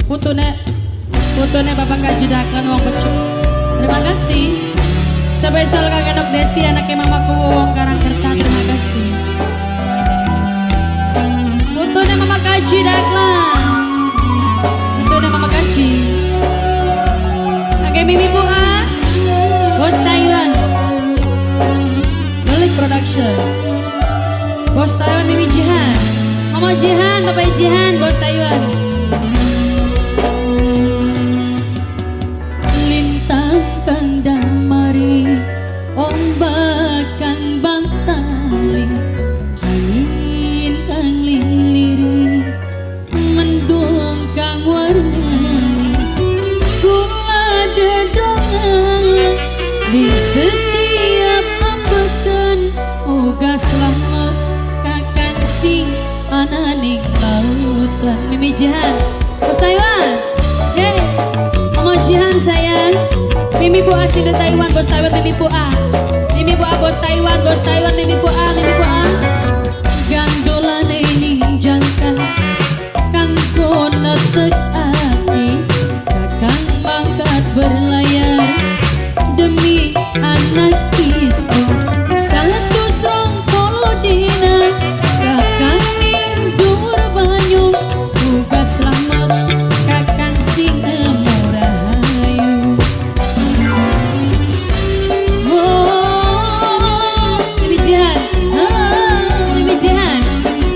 Putune Bapak Kaji Daklan wong pecuk. Terima kasih. Spesial Kang Enok Desti anaknya mamaku wong Karangkerta. Terima kasih. Putune Mama Kaji Daklan. Putune Mama Kaji. Oke Mimi Pua, Bos Taiwan, Balik Production, Bos Taiwan Mimi Jihan, Mama Jihan, Bapak Jihan, Bos Taiwan. Lintang kang damari, ombak kang bantali, angin kang liliri, mendung kang warnani, kula dedongan di setiap ambekan, oga selamat kakang sing ananing lautan. Mimi Jihan, Bos Taiwan, yeay. Mama Jihan sayang, Mimi Pua Sido Taiwan, Bos Taiwan, Mimi Pua, Mimi Pua Bos Taiwan, Bos Taiwan, Mimi Pua, Mimi Pua. Gandolan ini jangka, kang kona tek ati, kakang mangkat berlayar demi anak istri. Satu songko dina, kakang indur banyu, tugas selamat kakang sing murahayu. Oh, Mimi Jihan, Mimi Jihan,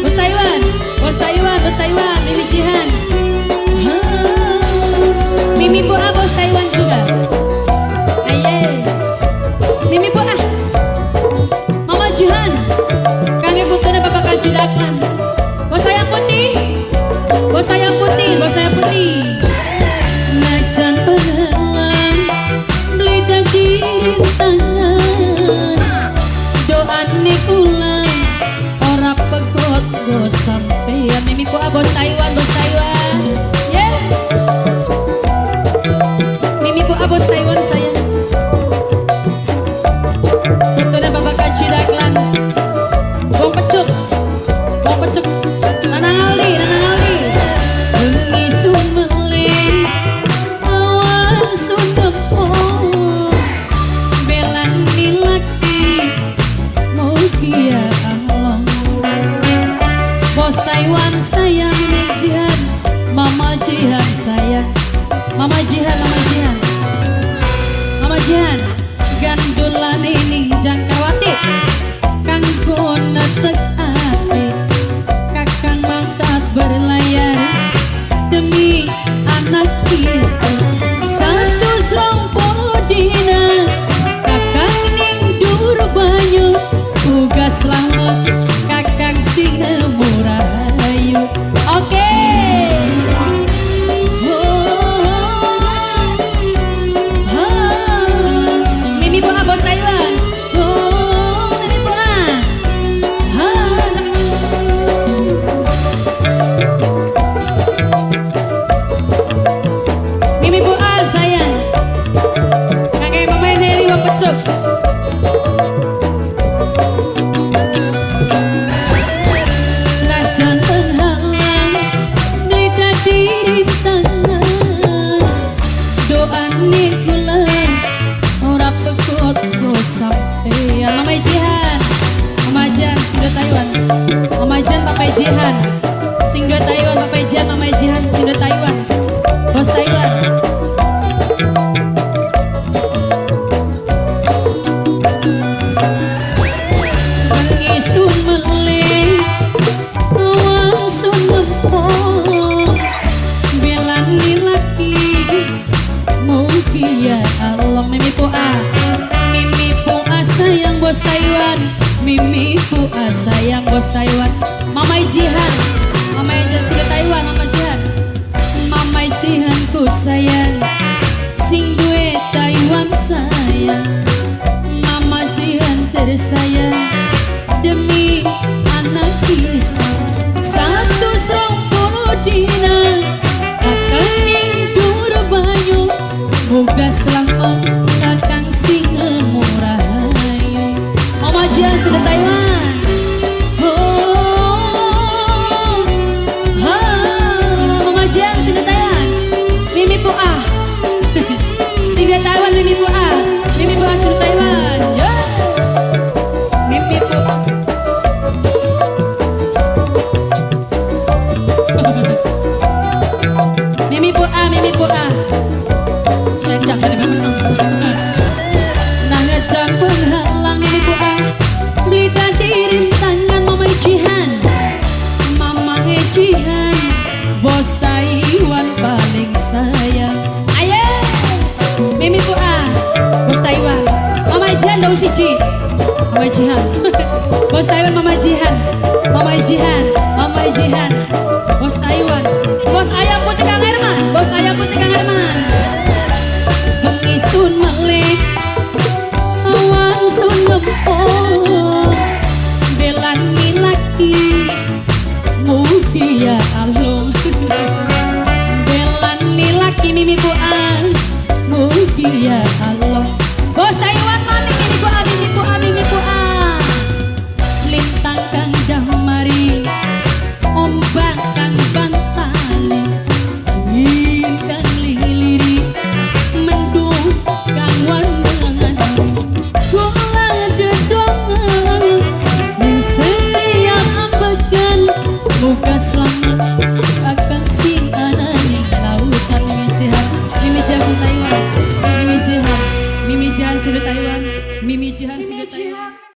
Bos Taiwan, Bos Taiwan, Bos Taiwan, Mimi Jihan, Mimi Pua Bos Taiwan juga. Aye, Mimi Pua, Mama Jihan, Kang Ibu Tuna Bapak Kaji Daklan, Bos Sayang Putih, Bos Sayang Putih, Bos Sayang Putih. Najan penghalang beli daging tangan, doane ulang ora pegot go sampean. Mimi Pua Bos Taiwan, Bos Taiwan, yeah. Mimi Pua Bos Taiwan sayang. Tentunya Bapak Kaji Daklan, wong pecuk, Nanang Aldi, Nanang Aldi. Bengi sumeling, awan sunepo, belani laki, mugia along. Bos Taiwan sayang, Mimi Jihan, Mama Jihan sayang, Mama Jihan, Mama Jihan, Mama Jihan. Gandolan ini jangkawati, kang kona tek ati, kakang mangkat berlayar demi anak istri. Satu serongko dina, kakang nindur banyu, tugas selamat kakang sing murahayu. Oke. Mimi Pua Bos Taiwan, Mimi Pua, Mimi Pua sayang, kakek mama Neri wong pecuk. Najan penghalang beli daging tangan, doane ulang ora pegot go sampean. Mama Jihan, Mama Jihan Singgo Taiwan, Mama Jihan Papa Jihan Singgo Taiwan, Papa Jihan Mama Jihan Singgo Taiwan, Bos Taiwan. Bengi sumeling, awan sunepo, belani laki, mugia along. Mimi Pua, Mimi Pua sayang Bos Taiwan, Mimi Pua sayang Bos Taiwan. Mama Jihan, Mama Jihan Singgo Taiwan, Mama Jihan, Mama Jihan ku sayang, sing duwe Taiwan sayang, Mama Jihan tersayang demi anak istri. Satu serongko dina, kakang nindur banyu, moga selamat kakang sing murahayu. Mama Jihan Singgo Taiwan, Mama Jihan Singgo Taiwan. Bos Taiwan paling sayang. Ayo Mimi Pura, Bos Taiwan. Mama Jihan daun siji. Mama Jihan. Bos Taiwan Mama Jihan. Mama Jihan. Mama Jihan. Bos Taiwan. Bos ayam putih Kang Herman. Bos ayam putih Kang Herman. Mengisun melek awan sun ngempong belani laki mugia alung belani laki Mimi Buan mugia alung.